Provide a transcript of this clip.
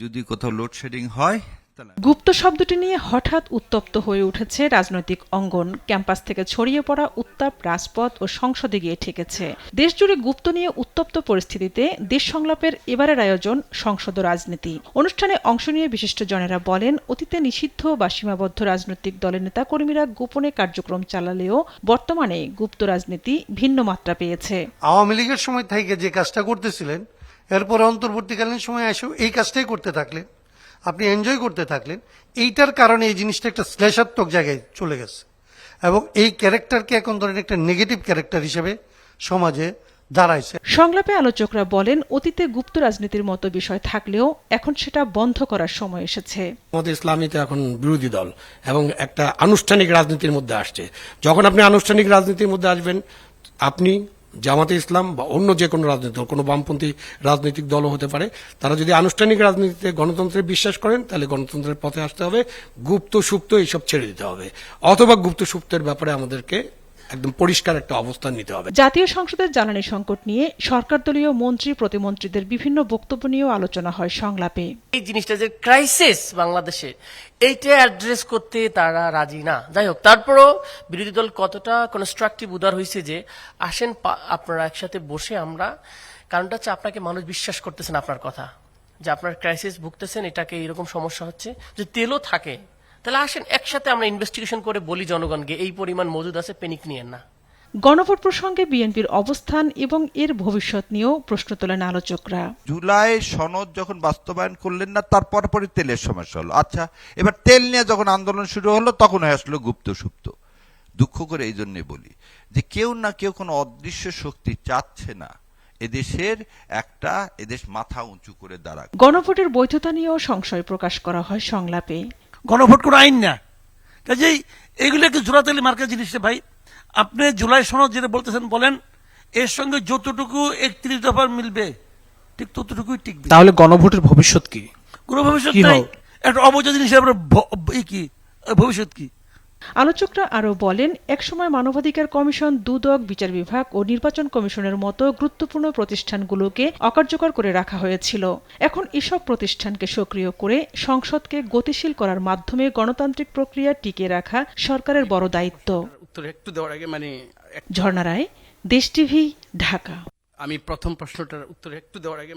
যদি কোথাও লোডশেডিং হয়। গুপ্ত শব্দটি নিয়ে হঠাৎ উত্তপ্ত হয়ে উঠেছে রাজনৈতিক অঙ্গন। ক্যাম্পাস থেকে ছড়িয়ে পড়া উত্তাপ রাজপথ ও সংসদে গিয়ে ঠেকেছে। দেশজুড়ে গুপ্ত নিয়ে উত্তপ্ত পরিস্থিতিতে দেশ সংলাপের এবারের আয়োজন সংসদ ও রাজনীতি। অনুষ্ঠানে অংশ নিয়ে বিশিষ্টজনেরা বলেন, অতীতে নিষিদ্ধ বা সীমাবদ্ধ রাজনৈতিক দলের নেতাকর্মীরা গোপনে কার্যক্রম চালালেও বর্তমানে গুপ্ত রাজনীতি ভিন্ন মাত্রা পেয়েছে। আওয়ামী লীগের সময় থেকে যে কাজটা করতেছিলেন, এরপরে অন্তর্বর্তীকালীন সময় এসে এই কাজটাই করতে থাকলেন, আপনি এনজয় করতে থাকলেন। এইটার কারণে এই জিনিসটা একটা শ্লেষাত্মক জায়গায় চলে গেছে এবং এই ক্যারেক্টারকে এখন ধরেন একটা নেগেটিভ ক্যারেক্টার হিসেবে সমাজে দাঁড়াইছে। সংলাপে আলোচকরা বলেন, অতীতে গুপ্ত রাজনীতির মতো বিষয় থাকলেও এখন সেটা বন্ধ করার সময় এসেছে। আমাদের ইসলামী তো এখন বিরোধী দল এবং একটা আনুষ্ঠানিক রাজনীতির মধ্যে আসছে। যখন আপনি আনুষ্ঠানিক রাজনীতির মধ্যে আসবেন, আপনি জামাতে ইসলাম বা অন্য যে কোনো রাজনৈতিক দল, কোনো বামপন্থী রাজনৈতিক দলও হতে পারে, তারা যদি আনুষ্ঠানিক রাজনীতিতে গণতন্ত্রে বিশ্বাস করেন তাহলে গণতন্ত্রের পথে আসতে হবে, গুপ্ত সুপ্ত এইসব ছেড়ে দিতে হবে, অথবা গুপ্ত সুপ্তের ব্যাপারে আমাদেরকে একদম পরিষ্কার একটা অবস্থান নিতে হবে। জাতীয় সংসদের জ্বালানি সংকট নিয়ে সরকারদলীয় মন্ত্রী প্রতিমন্ত্রীদের বিভিন্ন বক্তব্য নিয়েও আলোচনা হয় সংলাপে। এই জিনিসটা যে ক্রাইসিস বাংলাদেশে, এইটা অ্যাড্রেস করতে তারা রাজি না। যাই হোক, তারপরও বিরোধী দল কতটা কনস্ট্রাকটিভ উদার হয়েছে যে আসেন আপনারা একসাথে বসে আমরা, কারণটা হচ্ছে আপনাকে মানুষ বিশ্বাস করতেছেন আপনার কথা, যে আপনার ক্রাইসিস ভুগতেছেন, এটাকে এরকম সমস্যা হচ্ছে, যে তেলও থাকে, তাহলে আসেন একসাথে আমরা ইনভেস্টিগেশন করে বলি জনগণকে এই পরিমাণ মজুদ আছে, পেনিক নিয়েন না। গণভোট প্রসঙ্গে বিএনপির অবস্থান এবং এর ভবিষ্যৎ নিয়েও প্রশ্ন তোলেন আলোচকরা। জুলাই সনদ যখন বাস্তবায়ন করলেন না, তারপর পরে তেলের সমস্যা হলো। আচ্ছা, এবার তেল নিয়ে যখন আন্দোলন শুরু হলো তখন হয়ে আসলো গুপ্ত সুপ্ত। দুঃখ করে এই জন্যে বলি যে কেউ না কেউ কোনো অদৃশ্য শক্তি চাচ্ছে না এদেশ মাথা উঁচু করে দাঁড়াক। গণভোটের বৈধতা নিয়েও সংশয় প্রকাশ করা হয় সংলাপে। গণভোট কোনো আইন না, কাজেই এগুলো একটু জোড়াতালি মার্কা জিনিস ভাই। আপনি জুলাই সনদ যেটা বলতেছেন বলেন, এর সঙ্গে যতটুকু 31 দফা মিলবে ঠিক ততটুকুই টিকবে। তাহলে গণভোটের ভবিষ্যৎ কি? কোনো ভবিষ্যৎ নাই, একটা অবৈধ জিনিস কি ভবিষ্যৎ কি? আলোচকরা আরও বলেন, একসময় মানবাধিকার কমিশন, দুদক, বিচার বিভাগ ও নির্বাচন কমিশনের মতো গুরুত্বপূর্ণ প্রতিষ্ঠানগুলোকে অকার্যকর করে রাখা হয়েছিল। এখন এসব প্রতিষ্ঠানকে সক্রিয় করে সংসদকে গতিশীল করার মাধ্যমে গণতান্ত্রিক প্রক্রিয়া টিকিয়ে রাখা সরকারের বড় দায়িত্ব। উত্তর একটু দেওয়ার আগে ঝর্ণা রায়, দেশ টিভি, ঢাকা। আমি প্রথম প্রশ্নটার উত্তর একটু দেওয়ার আগে